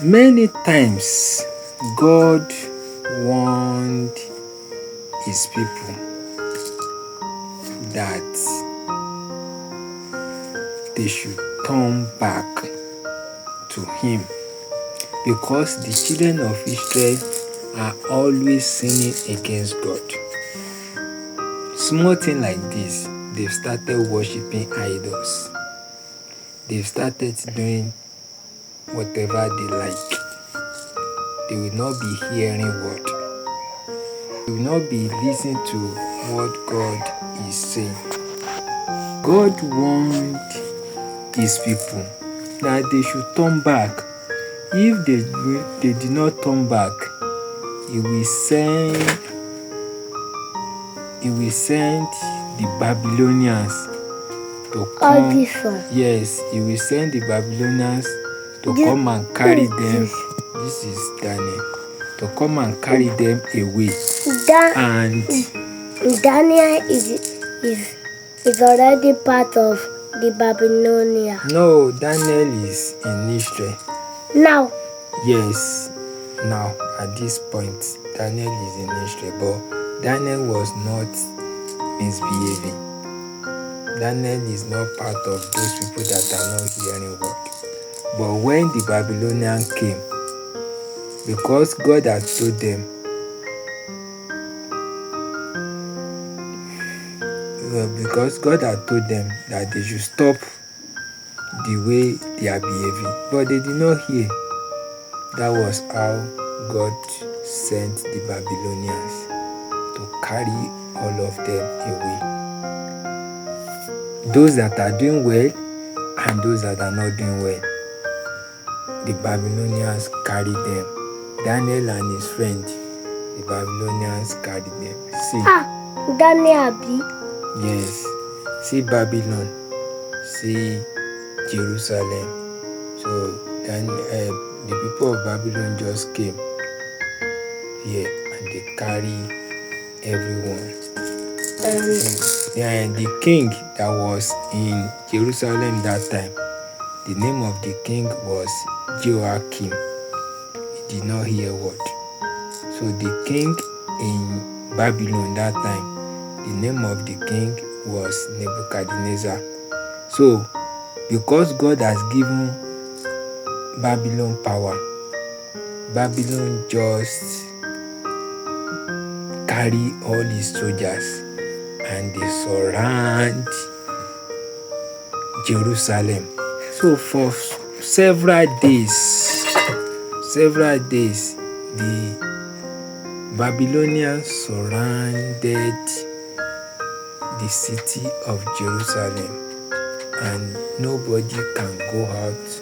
Many times God warned his people that they should turn back to him, because the children of Israel are always sinning against God. Small thing like this, they've started worshiping idols. They've started doing whatever they like. They will not be hearing word. They will not be listening to what God is saying. God warned his people that they should turn back. If they did not turn back, he will send the Babylonians to come. Yes, he will send the Babylonians to come and carry them. This is Daniel. To come and carry them away. And Daniel is already part of the Babylonia. No, Daniel is in Israel. Now? Yes, now at this point, Daniel is in Israel, but Daniel was not misbehaving. Daniel is not part of those people that are not hearing word. But when the Babylonian came, because God had told them, that they should stop the way they are behaving, but they did not hear. That was how God sent the Babylonians to carry all of them away. Those that are doing well and those that are not doing well, the Babylonians carried them. Daniel and his friend, the Babylonians carried them. See, Daniel. Yes, see Babylon, see Jerusalem. So then the people of Babylon just came here and they carry everyone. And the king that was in Jerusalem that time, the name of the king was Joachim. He did not hear word. So the king in Babylon that time, the name of the king was Nebuchadnezzar. So because God has given Babylon power, Babylon just carry all his soldiers and they surround Jerusalem. So for several days, the Babylonians surrounded the city of Jerusalem, and nobody can go out,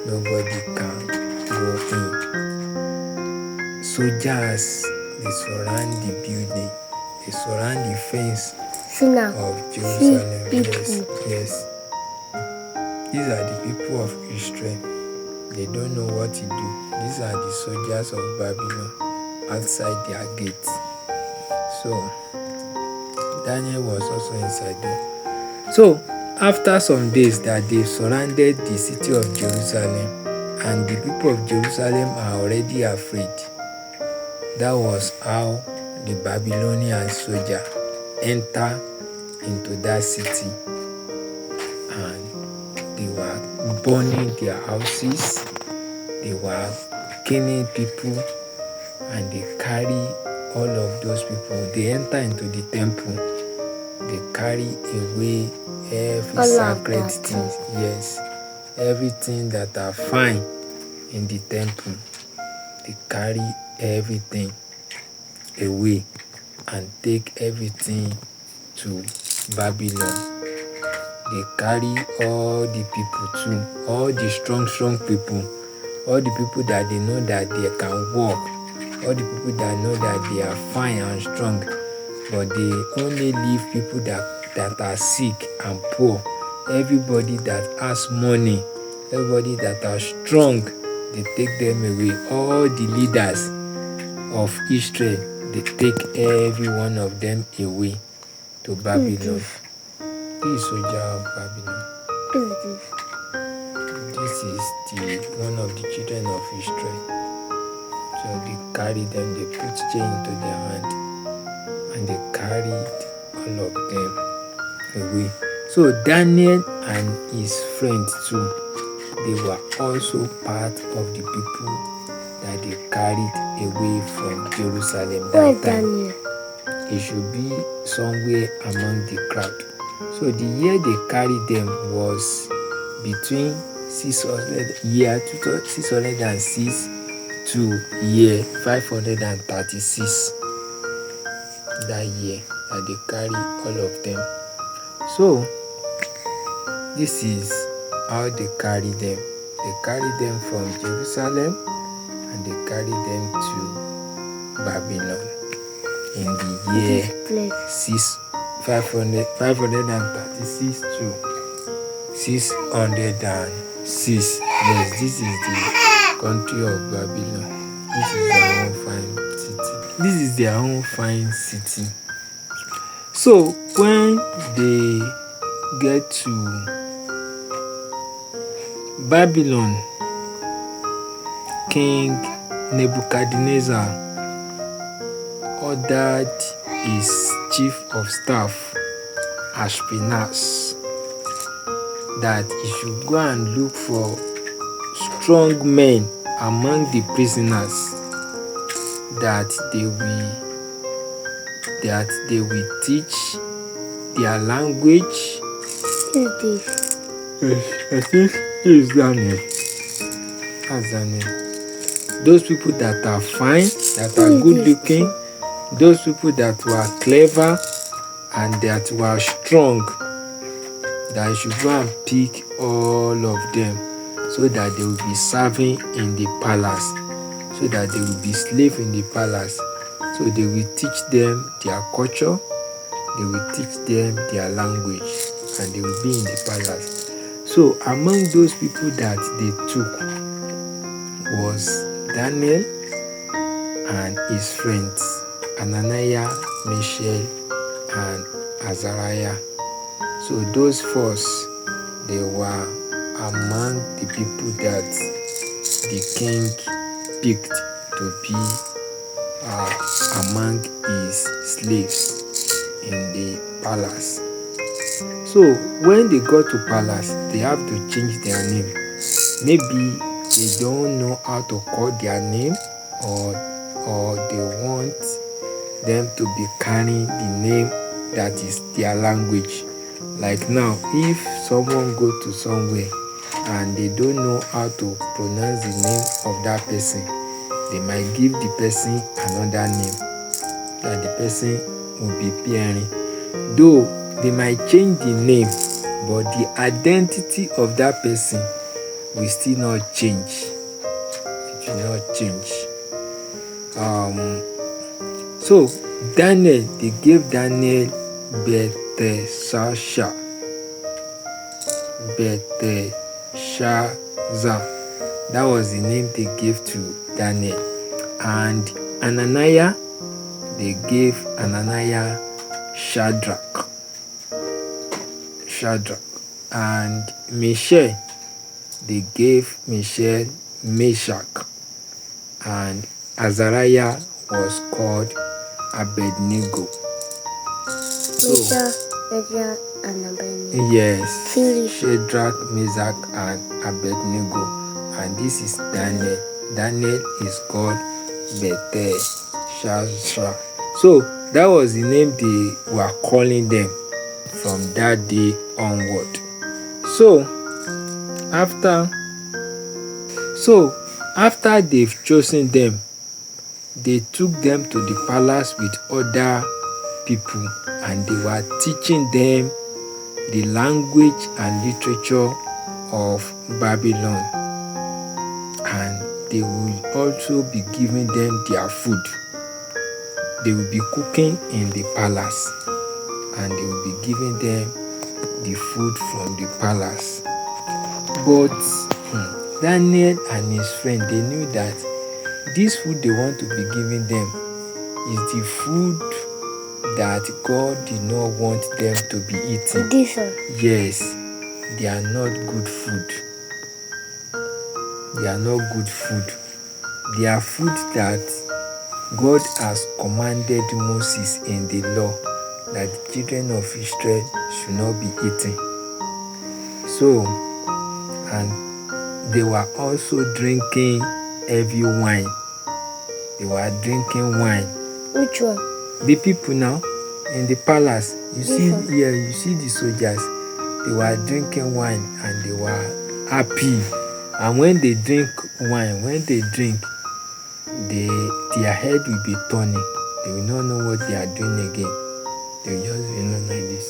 nobody can go in. Soldiers, they surround the building, they surround the fence of Jerusalem. Yes. These are the people of Israel. They don't know what to do. These are the soldiers of Babylon outside their gates. So Daniel was also inside there. So after some days that they surrounded the city of Jerusalem, and the people of Jerusalem are already afraid, that was how the Babylonian soldier entered into that city, and they were burning their houses, they were killing people, and they carry all of those people. They enter into the temple, they carry away every sacred thing. Yes, everything that are fine in the temple, they carry everything away and take everything to Babylon. They carry all the people too, all the strong people, all the people that they know that they can walk, all the people that know that they are fine and strong, but they only leave people that are sick and poor. Everybody that has money, everybody that are strong, they take them away. All the leaders of Israel, they take every one of them away to Babylon. Who is soldier of Babylon? This is the one of the children of Israel. So they carried them, they put chain into their hand, and they carried all of them away. So Daniel and his friends too, they were also part of the people that they carried away from Jerusalem Where that is time. Daniel? It should be somewhere among the crowd. So the year they carried them was between 606 to year 536. That year that they carry all of them. So this is how they carry them. They carry them from Jerusalem and they carry them to Babylon in the year 536 to 606. Yes, this is the country of Babylon. This is their own fine city. This is their own fine city. So when they get to Babylon, King Nebuchadnezzar ordered his chief of staff, Ashpenaz, that he should go and look for strong men among the prisoners that they will teach their language. Who is this? I think he is Daniel. That's Daniel. Those people that are fine, that are good looking, those people that were clever and that were strong, that I should go and pick all of them so that they will be serving in the palace, so that they will be slaves in the palace. So they will teach them their culture, they will teach them their language, and they will be in the palace. So among those people that they took was Daniel and his friends, Ananiah, Meshach, and Azariah. So those first, they were among the people that the king picked to be among his slaves in the palace. So when they got to palace, they have to change their name. Maybe they don't know how to call their name, or they want them to be carrying the name that is their language. Like now, if someone go to somewhere and they don't know how to pronounce the name of that person, they might give the person another name that the person will be bearing. Though they might change the name, but the identity of that person will still not change. It will not change. So Daniel, they gave Daniel Belteshazzar. That was the name they gave to Daniel. And Ananiah, they gave Ananiah Shadrach. And Meshach, they gave Meshach Meshach. And Azariah was called Abednego. Meshach and Abednego. Yes, Serious. Shadrach, Meshach, and Abednego. And this is Daniel. Daniel is called Belteshazzar. So that was the name they were calling them from that day onward. So after they've chosen them, they took them to the palace with other people, and they were teaching them the language and literature of Babylon, and they will also be giving them their food. They will be cooking in the palace, and they will be giving them the food from the palace. But Daniel and his friend, they knew that this food they want to be giving them is the food that God did not want them to be eating. This one. Yes, they are not good food. They are not good food. They are food that God has commanded Moses in the law that the children of Israel should not be eating. So, and they were also drinking heavy wine. They were drinking wine. Which one? The people now in the palace, you see the soldiers. They were drinking wine and they were happy. And when they drink wine, their head will be turning. They will not know what they are doing again. They will just be like this.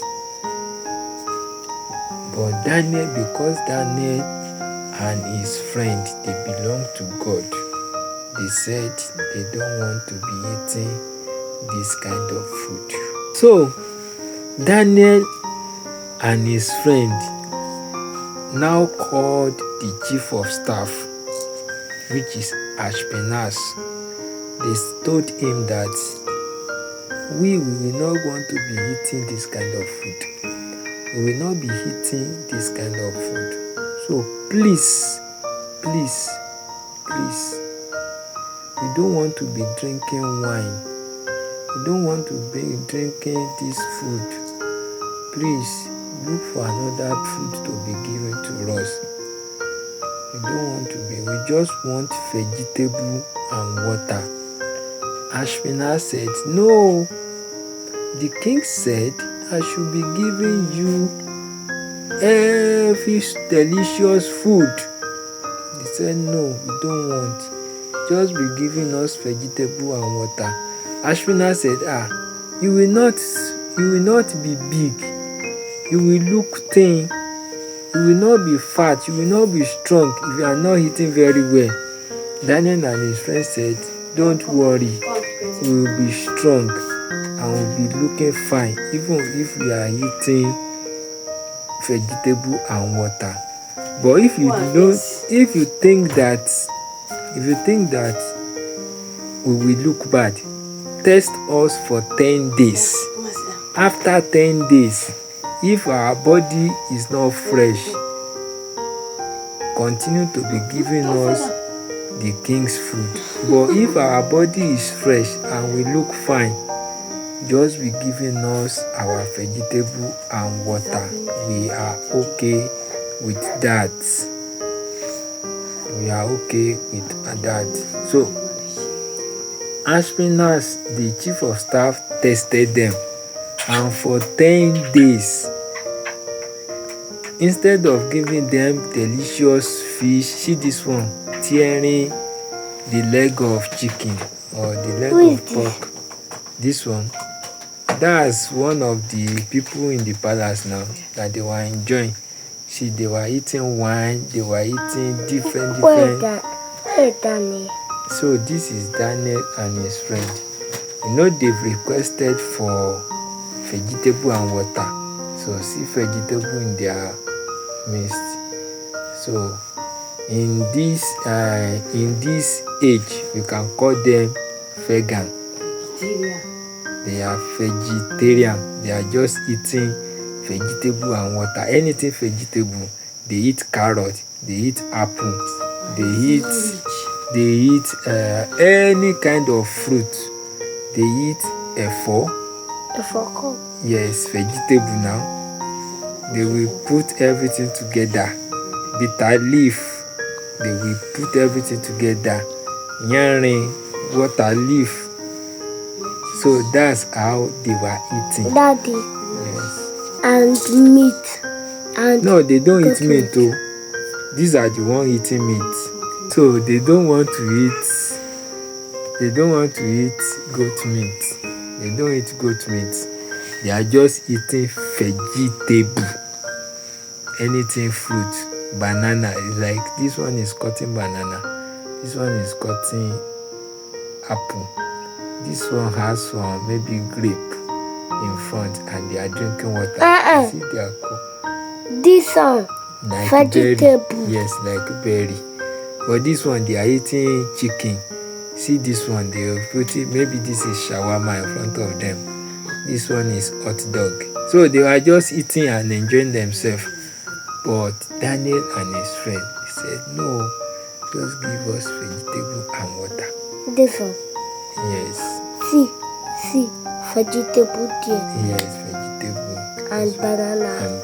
But Daniel, because Daniel and his friend, they belong to God, they said they don't want to be eating this kind of food. So Daniel and his friend now called the chief of staff, which is Ashpenaz. They told him that we will not want to be eating this kind of food. We will not be eating this kind of food. So please, we don't want to be drinking wine. We don't want to be drinking this food. Please look for another food to be given to us. We don't want to be. We just want vegetable and water. Ashpenaz said, no. The king said, I should be giving you every delicious food. They said, no, we don't want. Just be giving us vegetable and water. Ashpenaz said, you will not be big. You will look thin. You will not be fat. You will not be strong if you are not eating very well. Daniel and his friends said, don't worry. We will be strong and will be looking fine even if we are eating vegetable and water. But if you think that we will look bad, test us for 10 days. After 10 days, if our body is not fresh, continue to be giving us the king's food. But if our body is fresh and we look fine, just be giving us our vegetable and water. We are okay with that. We are okay with that. So Ashpenaz, the chief of staff, tested them, and for 10 days, instead of giving them delicious fish, see this one, tearing the leg of chicken or the leg of pork. This one, that's one of the people in the palace now that they were enjoying. See, they were eating wine, they were eating different. Wait, Daniel. So this is Daniel and his friend. They've requested for vegetable and water. So see vegetable in their midst. So in this age, you can call them vegan. They are vegetarian. They are just eating vegetable and water. Anything vegetable. They eat carrot. They eat apple. They eat any kind of fruit. They eat efo. Yes, vegetable now. They will put everything together. Bitter leaf. They will put everything together. Yanrin, water leaf. So that's how they were eating. Daddy. Yes. And meat. And no, they don't eat meat too. These are the ones eating meat. So they don't want to eat goat meat. They don't eat goat meat. They are just eating vegetable. Anything fruit. Banana. It's like this one is cutting banana. This one is cutting apple. This one has some maybe grape in front and they are drinking water. You see they are cool. This one. Like vegetable. Berry. Yes, like berry. But this one they are eating chicken. See this one, they are putting, maybe this is shawarma in front of them. This one is hot dog. So they were just eating and enjoying themselves. But Daniel and his friend said, no, Just give us vegetable and water. This one. Yes. See, vegetable there. Yes, vegetable. And banana. And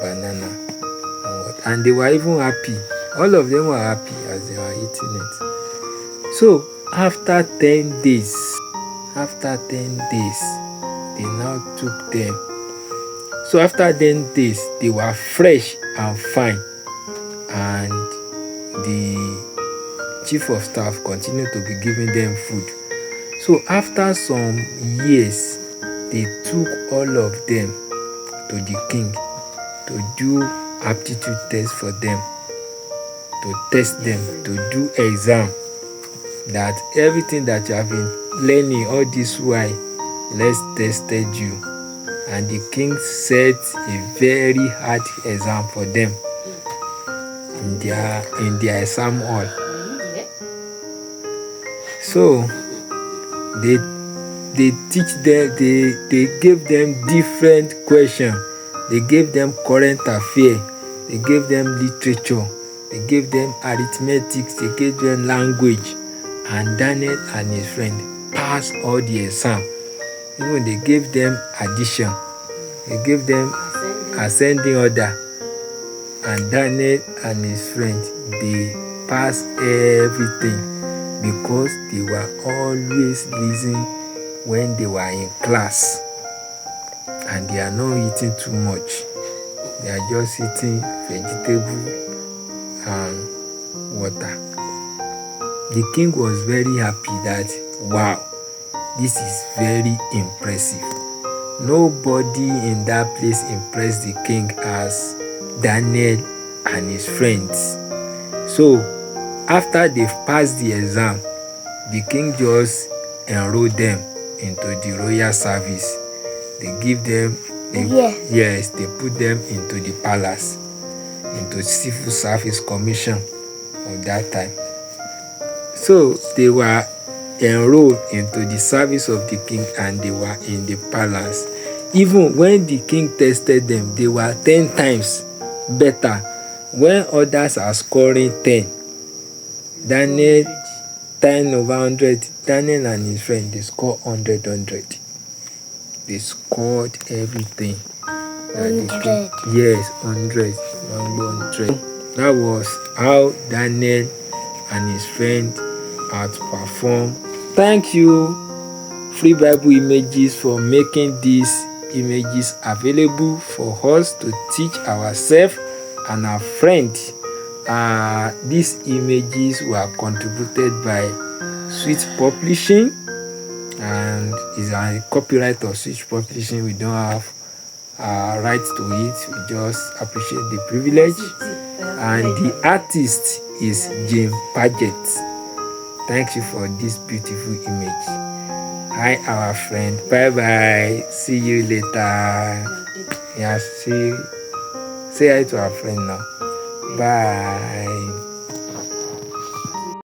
water. And they were even happy. All of them were happy as they were eating it. So after 10 days, they now took them. So after 10 days, they were fresh and fine. And the chief of staff continued to be giving them food. So after some years, they took all of them to the king to do aptitude test for them, to test them, to do exam, that everything that you have been learning all this while, let's tested you. And the king set a very hard exam for them in their exam hall. So they teach them, they gave them different questions. They gave them current affairs, they gave them literature, they gave them arithmetic, they gave them language. And Daniel and his friend passed all the exam. Even they gave them addition, they gave them ascending order. And Daniel and his friend, they passed everything because they were always listening when they were in class. And they are not eating too much. They are just eating vegetable and water. The king was very happy that, wow, this is very impressive. Nobody in that place impressed the king as Daniel and his friends. So after they've passed the exam, the king just enrolled them into the royal service. They give them, they put them into the palace, into civil service commission of that time. So they were enrolled into the service of the king and they were in the palace. Even when the king tested them, they were 10 times better. When others are scoring 10, Daniel 10 over 100, Daniel and his friend, they scored 100. They scored everything. 100. Yes, 100. That was how Daniel and his friend outperformed. Thank you, Free Bible Images, for making these images available for us to teach ourselves and our friends. These images were contributed by Sweet Publishing, and is a copyright of Sweet Publishing. We don't have rights to it. We just appreciate the privilege. And the artist is James Paget. Thank you for this beautiful image. Hi, our friend. Bye bye. See you later. Yeah, say hi to our friend now. Bye.